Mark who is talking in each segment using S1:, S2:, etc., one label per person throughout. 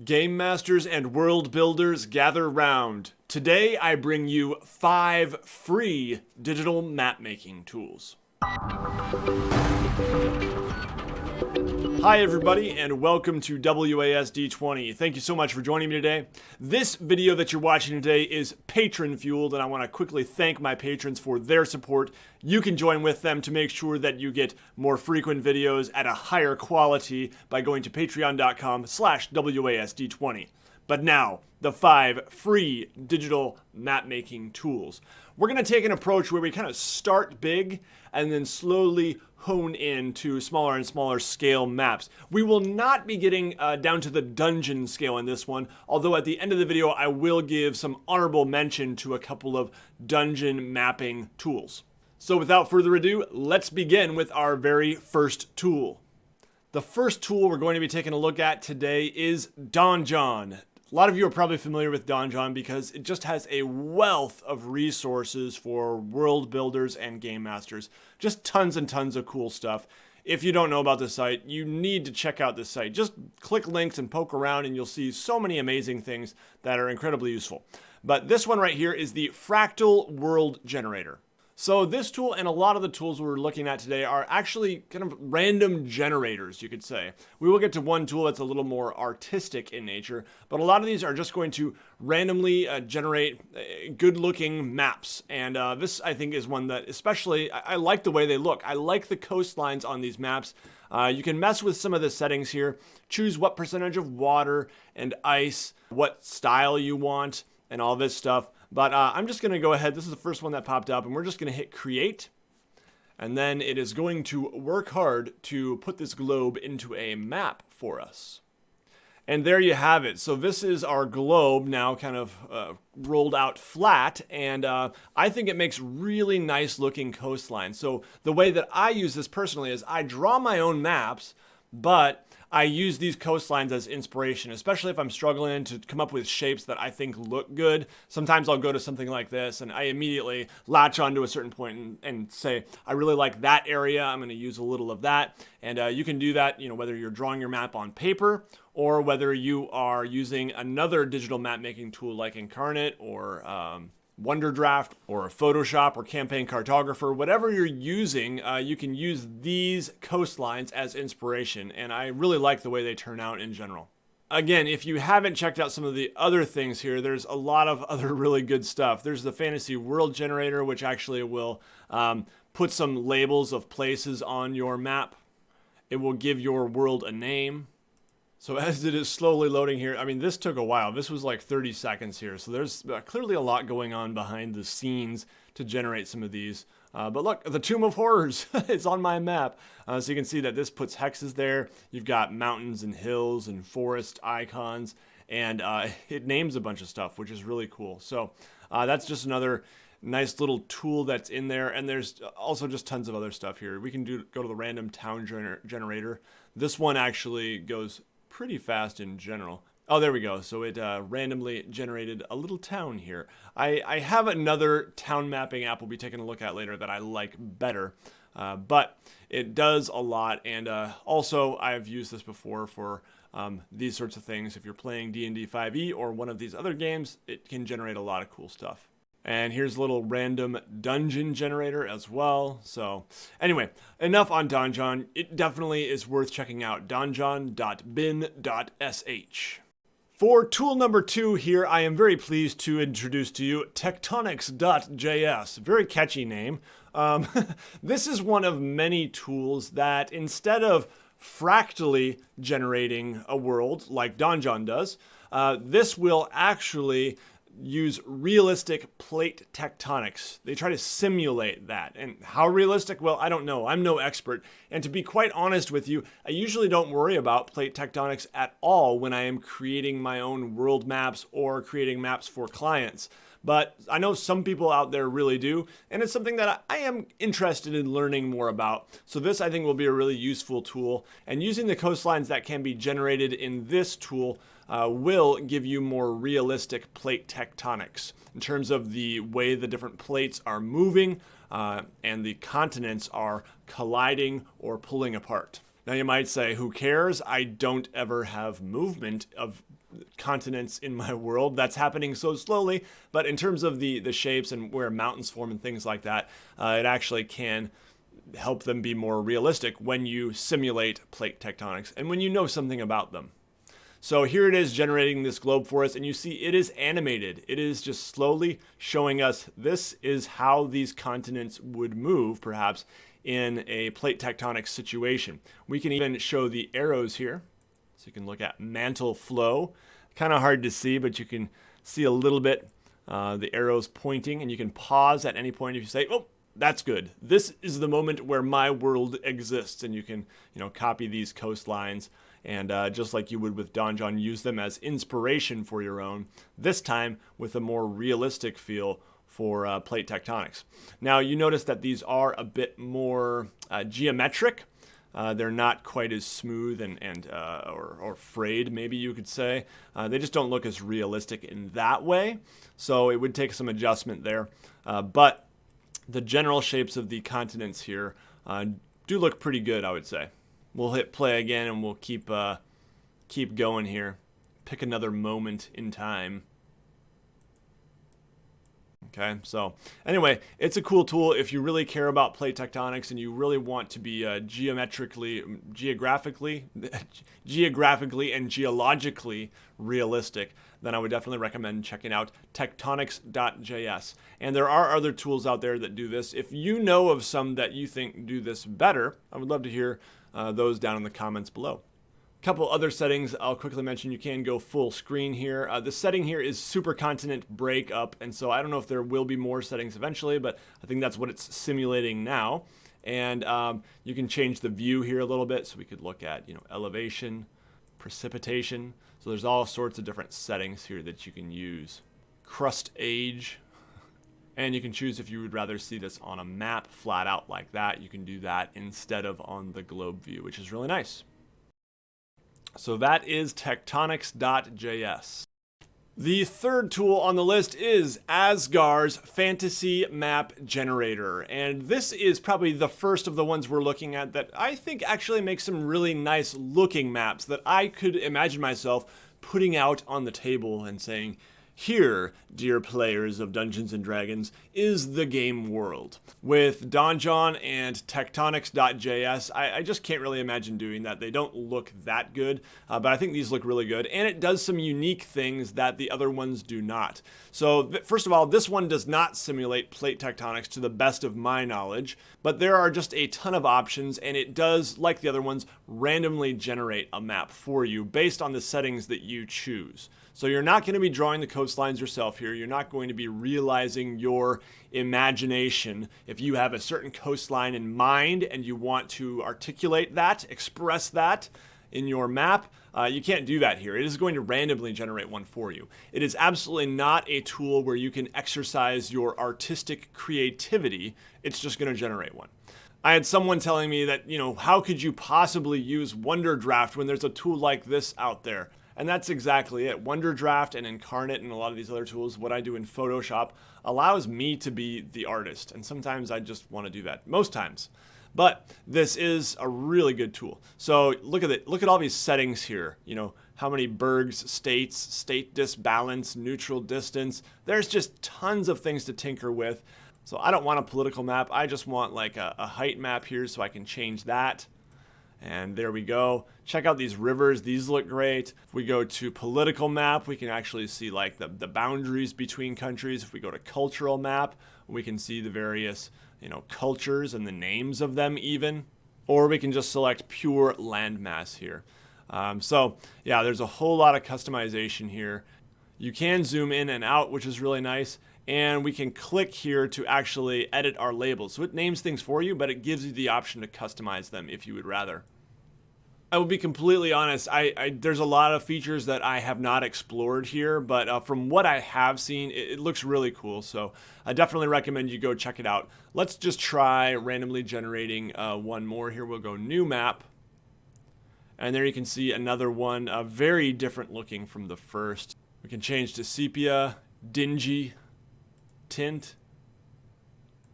S1: Game masters and world builders, gather round. Today I bring you 5 free digital map making tools. Hi everybody and welcome to WASD20. Thank you so much for joining me today. This video that you're watching today is patron fueled and I want to quickly thank my patrons for their support. You can join with them to make sure that you get more frequent videos at a higher quality by going to patreon.com/WASD20. But now, the 5 free digital map making tools. We're going to take an approach where we kind of start big and then slowly hone in to smaller and smaller scale maps. We will not be getting down to the dungeon scale in this one, although at the end of the video I will give some honorable mention to a couple of dungeon mapping tools. So without further ado, let's begin with our very first tool. The first tool we're going to be taking a look at today is Donjon. A lot of you are probably familiar with Donjon because it just has a wealth of resources for world builders and game masters. Just tons and tons of cool stuff. If you don't know about the site, you need to check out this site. Just click links and poke around and you'll see so many amazing things that are incredibly useful. But this one right here is the Fractal World Generator. So this tool and a lot of the tools we're looking at today are actually kind of random generators, you could say. We will get to one tool that's a little more artistic in nature, but a lot of these are just going to randomly generate good-looking maps. And this, I think, is one that especially, I like the way they look. I like the coastlines on these maps. You can mess with some of the settings here, choose what percentage of water and ice, what style you want, and all this stuff. But I'm just going to go ahead. This is the first one that popped up, and we're just going to hit create. And then it is going to work hard to put this globe into a map for us. And there you have it. So this is our globe now kind of rolled out flat. And I think it makes really nice looking coastlines. So the way that I use this personally is I draw my own maps, but I use these coastlines as inspiration, especially if I'm struggling to come up with shapes that I think look good. Sometimes I'll go to something like this and I immediately latch onto a certain point and say, I really like that area. I'm going to use a little of that. And you can do that, whether you're drawing your map on paper or whether you are using another digital map making tool like Incarnate or Wonderdraft or Photoshop or Campaign Cartographer, whatever you're using, you can use these coastlines as inspiration, and I really like the way they turn out in general. Again, if you haven't checked out some of the other things here, there's a lot of other really good stuff. There's the Fantasy World Generator, which actually will put some labels of places on your map. It will give your world a name. So as it is slowly loading here, I mean, this took a while. This was like 30 seconds here. So there's clearly a lot going on behind the scenes to generate some of these. But look, the Tomb of Horrors is on my map. So you can see that this puts hexes there. You've got mountains and hills and forest icons. And it names a bunch of stuff, which is really cool. So that's just another nice little tool that's in there. And there's also just tons of other stuff here. We can go to the random town generator. This one actually goes pretty fast in general. Oh, there we go. So it randomly generated a little town here. I have another town mapping app we'll be taking a look at later that I like better, but it does a lot. And also, I've used this before for these sorts of things. If you're playing D&D 5e or one of these other games, it can generate a lot of cool stuff. And here's a little random dungeon generator as well. So anyway, enough on Donjon. It definitely is worth checking out. donjon.bin.sh. For tool number 2 here, I am very pleased to introduce to you Tectonics.js. Very catchy name. This is one of many tools that instead of fractally generating a world like Donjon does, this will actually use realistic plate tectonics. They try to simulate that. And how realistic? Well, I don't know. I'm no expert. And to be quite honest with you, I usually don't worry about plate tectonics at all when I am creating my own world maps or creating maps for clients. But I know some people out there really do, and it's something that I am interested in learning more about. So this, I think, will be a really useful tool. And using the coastlines that can be generated in this tool will give you more realistic plate tectonics in terms of the way the different plates are moving and the continents are colliding or pulling apart. Now you might say, who cares? I don't ever have movement of continents in my world. That's happening so slowly. But in terms of the shapes and where mountains form and things like that, it actually can help them be more realistic when you simulate plate tectonics and when you know something about them. So here it is generating this globe for us, and you see it is animated. It is just slowly showing us this is how these continents would move, perhaps, in a plate tectonic situation. We can even show the arrows here. So you can look at mantle flow. Kind of hard to see, but you can see a little bit the arrows pointing, and you can pause at any point if you say, oh, that's good. This is the moment where my world exists, and you can, copy these coastlines and just like you would with Donjon, use them as inspiration for your own, this time with a more realistic feel for plate tectonics. Now you notice that these are a bit more geometric. They're not quite as smooth or frayed, maybe you could say. They just don't look as realistic in that way. So it would take some adjustment there. But the general shapes of the continents here do look pretty good, I would say. We'll hit play again and we'll keep going here. Pick another moment in time. Okay, so anyway, it's a cool tool if you really care about plate tectonics and you really want to be geographically and geologically realistic, then I would definitely recommend checking out Tectonics.js. And there are other tools out there that do this. If you know of some that you think do this better, I would love to hear those down in the comments below. Couple other settings I'll quickly mention. You can go full screen here. The setting here is supercontinent breakup, and so I don't know if there will be more settings eventually, but I think that's what it's simulating now. And you can change the view here a little bit, so we could look at elevation, precipitation. So there's all sorts of different settings here that you can use. Crust age, and you can choose if you would rather see this on a map flat out like that. You can do that instead of on the globe view, which is really nice. So that is Tectonics.js. The third tool on the list is Asgar's Fantasy Map Generator. And this is probably the first of the ones we're looking at that I think actually makes some really nice looking maps that I could imagine myself putting out on the table and saying, here, dear players of Dungeons & Dragons, is the game world. With Donjon and Tectonics.js, I just can't really imagine doing that. They don't look that good, but I think these look really good. And it does some unique things that the other ones do not. So first of all, this one does not simulate plate tectonics to the best of my knowledge, but there are just a ton of options, and it does, like the other ones, randomly generate a map for you based on the settings that you choose. So you're not going to be drawing the coastlines yourself here. You're not going to be realizing your imagination. If you have a certain coastline in mind and you want to articulate that, express that in your map, you can't do that here. It is going to randomly generate one for you. It is absolutely not a tool where you can exercise your artistic creativity. It's just going to generate one. I had someone telling me that, how could you possibly use Wonderdraft when there's a tool like this out there? And that's exactly it. Wonderdraft and Incarnate and a lot of these other tools, what I do in Photoshop, allows me to be the artist. And sometimes I just want to do that. Most times. But this is a really good tool. So look at it. Look at all these settings here. How many burgs, states, state disbalance, neutral distance. There's just tons of things to tinker with. So I don't want a political map. I just want like a height map here so I can change that. And there we go. Check out these rivers. These look great. If we go to political map, we can actually see like the boundaries between countries. If we go to cultural map, we can see the various, cultures and the names of them even. Or we can just select pure landmass here. So yeah, there's a whole lot of customization here. You can zoom in and out, which is really nice. And we can click here to actually edit our labels. So it names things for you, but it gives you the option to customize them if you would rather. I will be completely honest, there's a lot of features that I have not explored here, but from what I have seen, it looks really cool. So I definitely recommend you go check it out. Let's just try randomly generating one more here. We'll go new map. And there you can see another one, very different looking from the first. We can change to sepia, dingy, tint,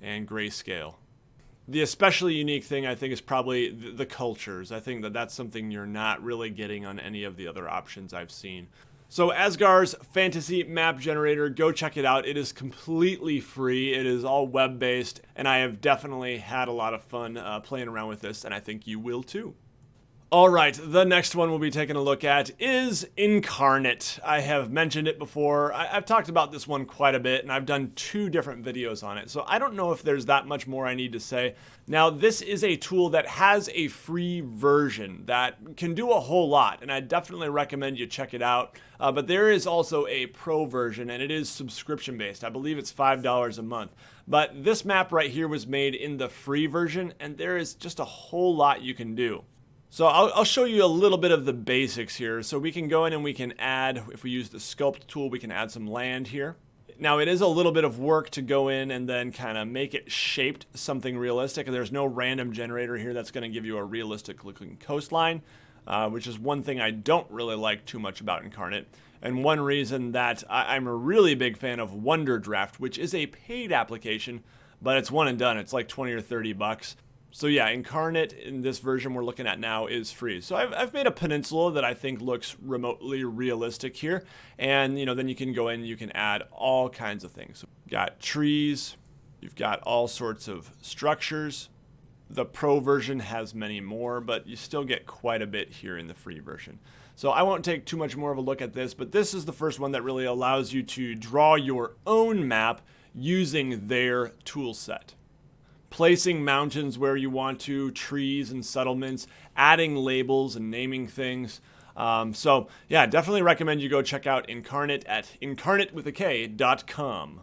S1: and grayscale. The especially unique thing, I think, is probably the cultures. I think that that's something you're not really getting on any of the other options I've seen. So Asgar's Fantasy Map Generator, go check it out. It is completely free. It is all web-based, and I have definitely had a lot of fun playing around with this, and I think you will too. All right, the next one we'll be taking a look at is Inkarnate. I have mentioned it before. I've talked about this one quite a bit, and I've done 2 different videos on it, so I don't know if there's that much more I need to say. Now, this is a tool that has a free version that can do a whole lot, and I definitely recommend you check it out. But there is also a pro version, and it is subscription-based. I believe it's $5 a month. But this map right here was made in the free version, and there is just a whole lot you can do. So I'll show you a little bit of the basics here. So we can go in and we can add, if we use the sculpt tool, we can add some land here. Now it is a little bit of work to go in and then kind of make it shaped something realistic. There's no random generator here that's going to give you a realistic looking coastline, which is one thing I don't really like too much about Inkarnate. And one reason that I'm a really big fan of Wonder Draft, which is a paid application, but it's one and done. It's like 20 or 30 bucks. So yeah, Inkarnate in this version we're looking at now is free. So I've made a peninsula that I think looks remotely realistic here. And then you can go in and you can add all kinds of things. So you've got trees, you've got all sorts of structures. The pro version has many more, but you still get quite a bit here in the free version. So I won't take too much more of a look at this, but this is the first one that really allows you to draw your own map using their tool set. Placing mountains where you want to, trees and settlements, adding labels and naming things. So yeah, definitely recommend you go check out Inkarnate at inkarnatewithak.com.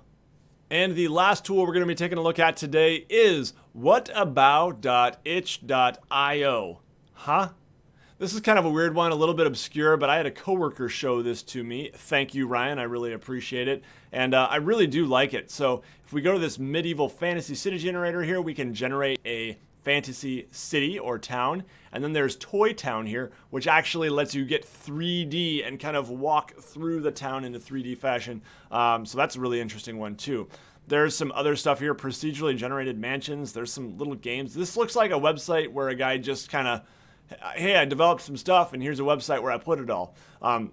S1: And the last tool we're going to be taking a look at today is Whatabout.itch.io. Huh? This is kind of a weird one, a little bit obscure, but I had a coworker show this to me. Thank you, Ryan. I really appreciate it. And I really do like it. So if we go to this medieval fantasy city generator here, we can generate a fantasy city or town. And then there's Toy Town here, which actually lets you get 3D and kind of walk through the town in a 3D fashion. So that's a really interesting one too. There's some other stuff here, procedurally generated mansions. There's some little games. This looks like a website where a guy just kind of, hey, I developed some stuff and here's a website where I put it all,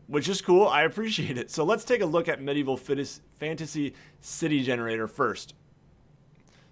S1: which is cool. I appreciate it. So let's take a look at Medieval Fantasy City Generator first.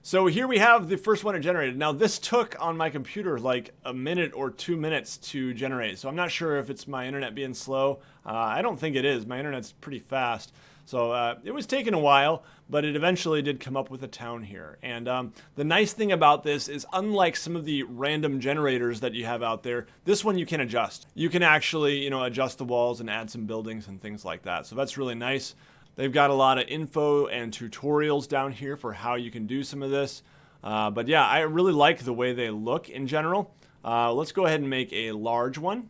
S1: So here we have the first one it generated. Now this took on my computer like a minute or 2 minutes to generate. So I'm not sure if it's my internet being slow. I don't think it is. My internet's pretty fast. So it was taking a while, but it eventually did come up with a town here. And the nice thing about this is, unlike some of the random generators that you have out there, this one you can adjust. You can actually, adjust the walls and add some buildings and things like that. So that's really nice. They've got a lot of info and tutorials down here for how you can do some of this. But yeah, I really like the way they look in general. Let's go ahead and make a large one.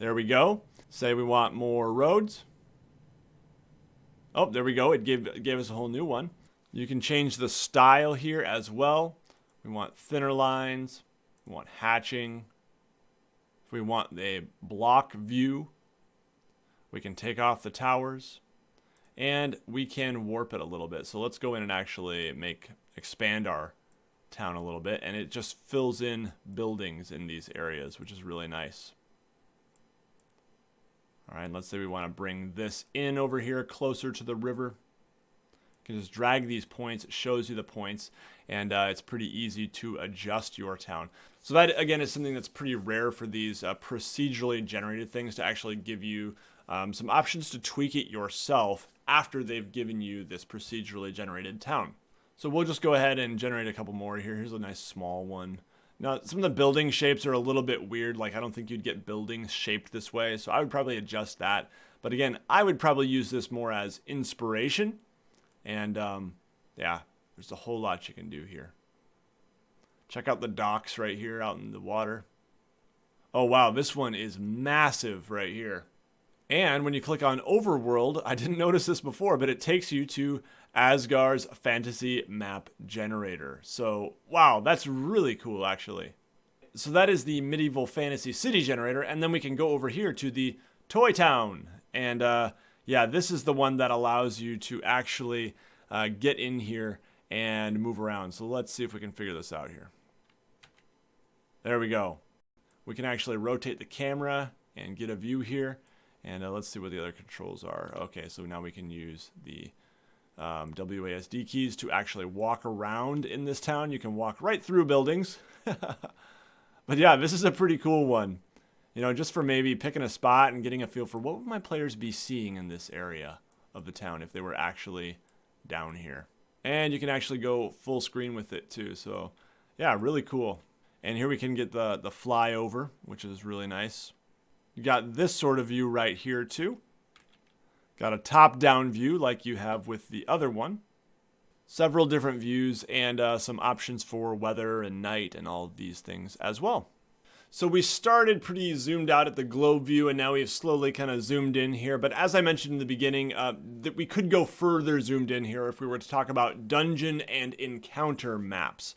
S1: There we go. Say we want more roads. Oh, there we go. It gave us a whole new one. You can change the style here as well. We want thinner lines. We want hatching. If we want a block view, we can take off the towers. And we can warp it a little bit. So let's go in and actually expand our town a little bit. And it just fills in buildings in these areas, which is really nice. All right, let's say we want to bring this in over here closer to the river. You can just drag these points. It shows you the points. And it's pretty easy to adjust your town. So that, again, is something that's pretty rare for these procedurally generated things, to actually give you some options to tweak it yourself after they've given you this procedurally generated town. So we'll just go ahead and generate a couple more here. Here's a nice small one. Now, some of the building shapes are a little bit weird. Like, I don't think you'd get buildings shaped this way, so I would probably adjust that. But again, I would probably use this more as inspiration. And yeah, there's a whole lot you can do here. Check out the docks right here out in the water. Oh wow, this one is massive right here. And when you click on Overworld, I didn't notice this before, but it takes you to Asgar's Fantasy Map Generator. So, wow, that's really cool, actually. So that is the Medieval Fantasy City Generator, and then we can go over here to the Toy Town. And, yeah, this is the one that allows you to actually get in here and move around. So let's see if we can figure this out here. There we go. We can actually rotate the camera and get a view here. And let's see what the other controls are. Okay, so now we can use the WASD keys to actually walk around in this town. You can walk right through buildings. But yeah, this is a pretty cool one. You know, just for maybe picking a spot and getting a feel for what would my players be seeing in this area of the town if they were actually down here. And you can actually go full screen with it too. So yeah, really cool. And here we can get the flyover, which is really nice. You got this sort of view right here too. Got a top-down view like you have with the other one. Several different views and some options for weather and night and all of these things as well. So we started pretty zoomed out at the globe view, and now we've slowly kind of zoomed in here. But as I mentioned in the beginning, that we could go further zoomed in here if we were to talk about dungeon and encounter maps.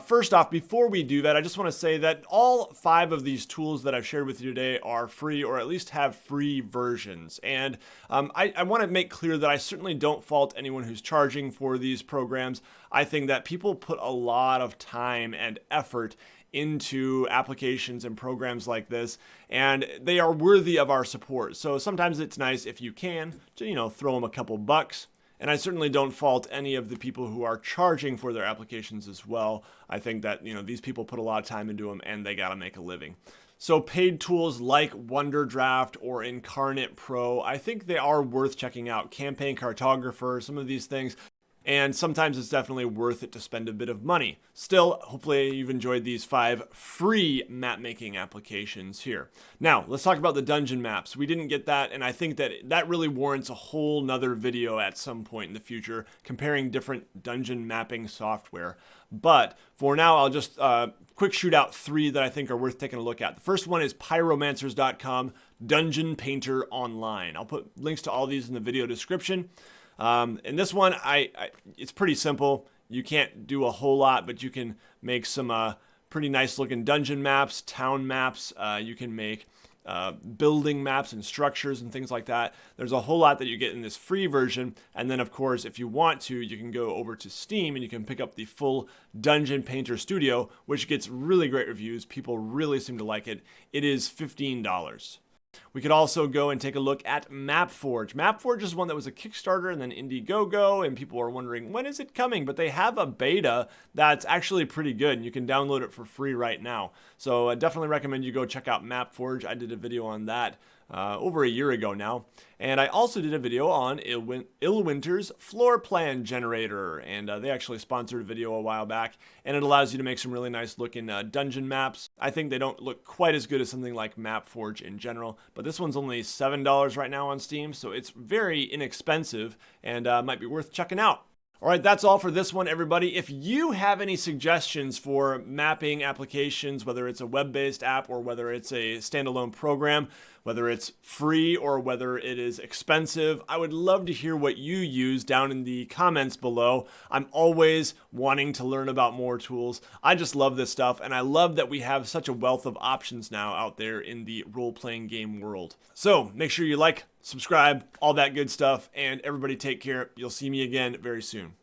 S1: First off, before we do that, I just want to say that all 5 of these tools that I've shared with you today are free, or at least have free versions. And I want to make clear that I certainly don't fault anyone who's charging for these programs. I think that people put a lot of time and effort into applications and programs like this, and they are worthy of our support. So sometimes it's nice if you can, you know, throw them a couple bucks. And I certainly don't fault any of the people who are charging for their applications as well. I think that, you know, these people put a lot of time into them and they got to make a living. So paid tools like Wonderdraft or Incarnate Pro, I think they are worth checking out. Campaign Cartographer, some of these things. And sometimes it's definitely worth it to spend a bit of money. Still, hopefully you've enjoyed these 5 free map making applications here. Now, let's talk about the dungeon maps. We didn't get that, and I think that that really warrants a whole nother video at some point in the future comparing different dungeon mapping software. But for now, I'll just quick shoot out 3 that I think are worth taking a look at. The first one is pyromancers.com, Dungeon Painter Online. I'll put links to all these in the video description. And this one, it's pretty simple. You can't do a whole lot, but you can make some pretty nice looking dungeon maps, town maps. You can make building maps and structures and things like that. There's a whole lot that you get in this free version. And then, of course, if you want to, you can go over to Steam and you can pick up the full Dungeon Painter Studio, which gets really great reviews. People really seem to like it. It is $15. We could also go and take a look at MapForge. MapForge is one that was a Kickstarter and then Indiegogo, and people are wondering, when is it coming? But they have a beta that's actually pretty good, and you can download it for free right now. So I definitely recommend you go check out MapForge. I did a video on that over a year ago now. And I also did a video on Illwinter's floor plan generator, and they actually sponsored a video a while back, and it allows you to make some really nice looking dungeon maps. I think they don't look quite as good as something like MapForge in general, but this one's only $7 right now on Steam, so it's very inexpensive and might be worth checking out. All right, that's all for this one, everybody. If you have any suggestions for mapping applications, whether it's a web-based app or whether it's a standalone program, whether it's free or whether it is expensive, I would love to hear what you use down in the comments below. I'm always wanting to learn about more tools. I just love this stuff, and I love that we have such a wealth of options now out there in the role-playing game world. So make sure you like, subscribe, all that good stuff, and everybody take care. You'll see me again very soon.